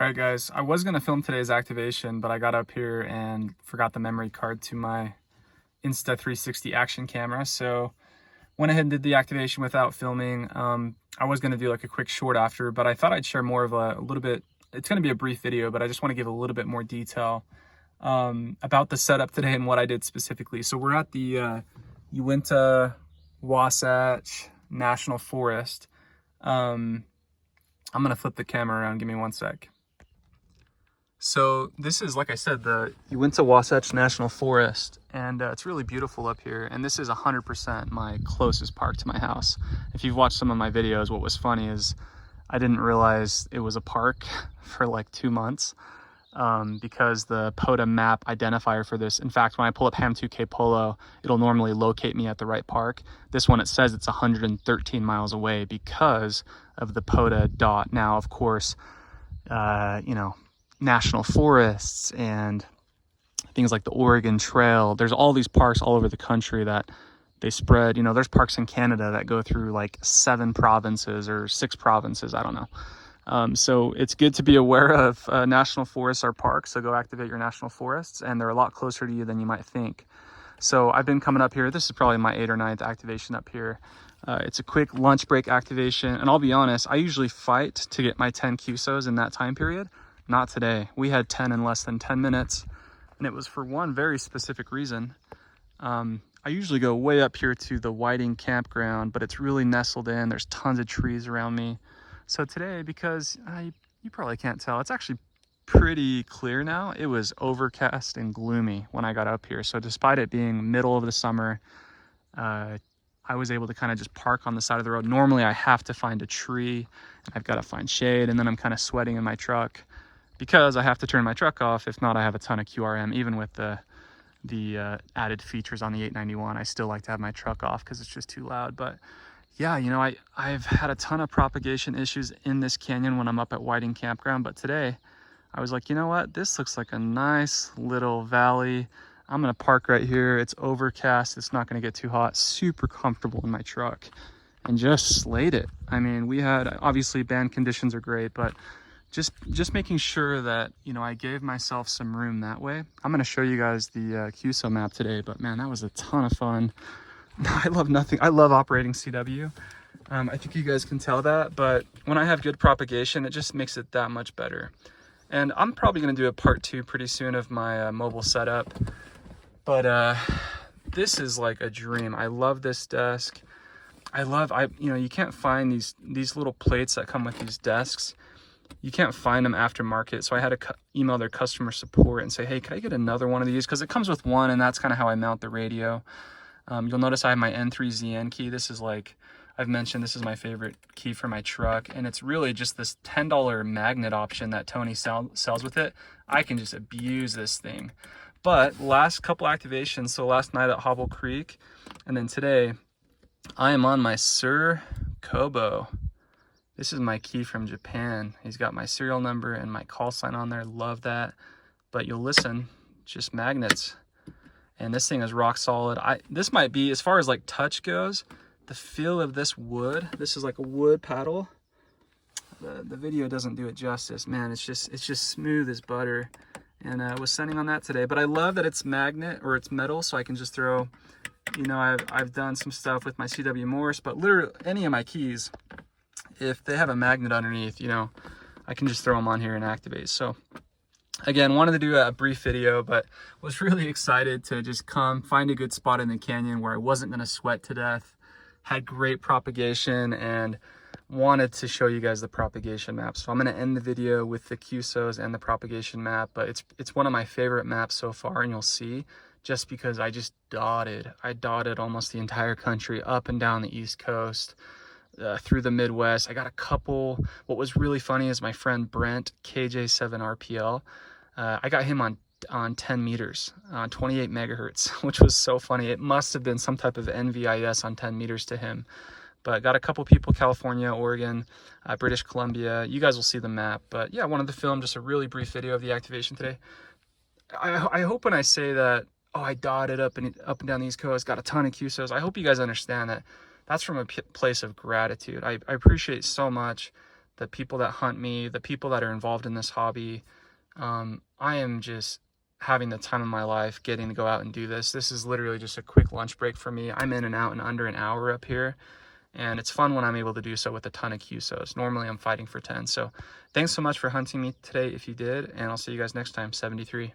All right, guys, I was going to film today's activation, but I got up here and forgot the memory card to my Insta360 action camera. So went ahead and did the activation without filming. I was going to do like a quick short after, but I thought I'd share more of a little bit. It's going to be a brief video, but I just want to give a little bit more detail about the setup today and what I did specifically. So we're at the Uinta Wasatch National Forest. I'm going to flip the camera around. Give me one sec. So this is, like I said, the Uinta Wasatch National Forest, and it's really beautiful up here. And this is 100% my closest park to my house. If you've watched some of my videos, what was funny is I didn't realize it was a park for like 2 months because the POTA map identifier for this, in fact, when I pull up Ham 2K Polo, it'll normally locate me at the right park. This one, it says it's 113 miles away because of the POTA dot. Now, of course, you know, national forests and things like the Oregon Trail. There's all these parks all over the country that they spread. You know, there's parks in Canada that go through like 7 provinces or 6 provinces. I don't know. So it's good to be aware of national forests are parks. So go activate your national forests, and they're a lot closer to you than you might think. So I've been coming up here. This is probably my 8th or 9th activation up here. It's a quick lunch break activation. And I'll be honest, I usually fight to get my 10 QSOs in that time period. Not today. We had 10 in less than 10 minutes, and it was for one very specific reason. I usually go way up here to the Whiting campground, but it's really nestled in. There's tons of trees around me. So today, because you probably can't tell, it's actually pretty clear now. It was overcast and gloomy when I got up here. So despite it being middle of the summer, I was able to kind of just park on the side of the road. Normally I have to find a tree, I've got to find shade, and then I'm kind of sweating in my truck because I have to turn my truck off. If not, I have a ton of QRM. Even with the added features on the 891, I still like to have my truck off because it's just too loud. But yeah, you know, I've had a ton of propagation issues in this canyon when I'm up at Whiting Campground. But today I was like, you know what? This looks like a nice little valley. I'm going to park right here. It's overcast. It's not going to get too hot. Super comfortable in my truck, and just slayed it. I mean, we had, obviously band conditions are great, but just making sure that, you know, I gave myself some room that way. I'm going to show you guys the QSO map today, but man, that was a ton of fun. I love operating CW. I think you guys can tell that, but when I have good propagation, it just makes it that much better. And I'm probably going to do a part 2 pretty soon of my mobile setup, but this is like a dream. I love this desk. You know, you can't find these little plates that come with these desks. You can't find them aftermarket, so I had to email their customer support and say, hey, can I get another one of these? Because it comes with one, and that's kind of how I mount the radio. You'll notice I have my N3ZN key. This is, like I've mentioned, this is my favorite key for my truck, and it's really just this $10 magnet option that Tony sells with it. I can just abuse this thing. But last couple activations, so last night at Hobble Creek, and then today, I am on my Sir Kobo. This is my key from Japan. He's got my serial number and my call sign on there. Love that. But you'll listen, just magnets. And this thing is rock solid. This might be, as far as like touch goes, the feel of this wood. This is like a wood paddle. The video doesn't do it justice. Man, it's just smooth as butter. And I was sending on that today. But I love that it's magnet, or it's metal, so I can just throw, you know, I've done some stuff with my CW Morse, but literally any of my keys, if they have a magnet underneath, you know, I can just throw them on here and activate. So again, wanted to do a brief video, but was really excited to just come find a good spot in the canyon where I wasn't going to sweat to death. Had great propagation, and wanted to show you guys the propagation map. So I'm going to end the video with the QSOs and the propagation map, but it's one of my favorite maps so far, and you'll see, just because I dotted almost the entire country, up and down the East Coast, through the Midwest. I got a couple. What was really funny is my friend Brent, KJ7RPL, I got him on 10 meters, 28 megahertz, which was so funny. It must have been some type of NVIS on 10 meters to him. But got a couple people, California, Oregon, British Columbia. You guys will see the map. But yeah, I wanted to film just a really brief video of the activation today. I hope when I say that, oh, I dotted up and down the East Coast, got a ton of QSOs, I hope you guys understand that that's from a place of gratitude. I appreciate so much the people that hunt me, the people that are involved in this hobby. I am just having the time of my life getting to go out and do this. This is literally just a quick lunch break for me. I'm in and out in under an hour up here, and it's fun when I'm able to do so with a ton of QSOs. Normally I'm fighting for 10. So thanks so much for hunting me today if you did, and I'll see you guys next time. 73.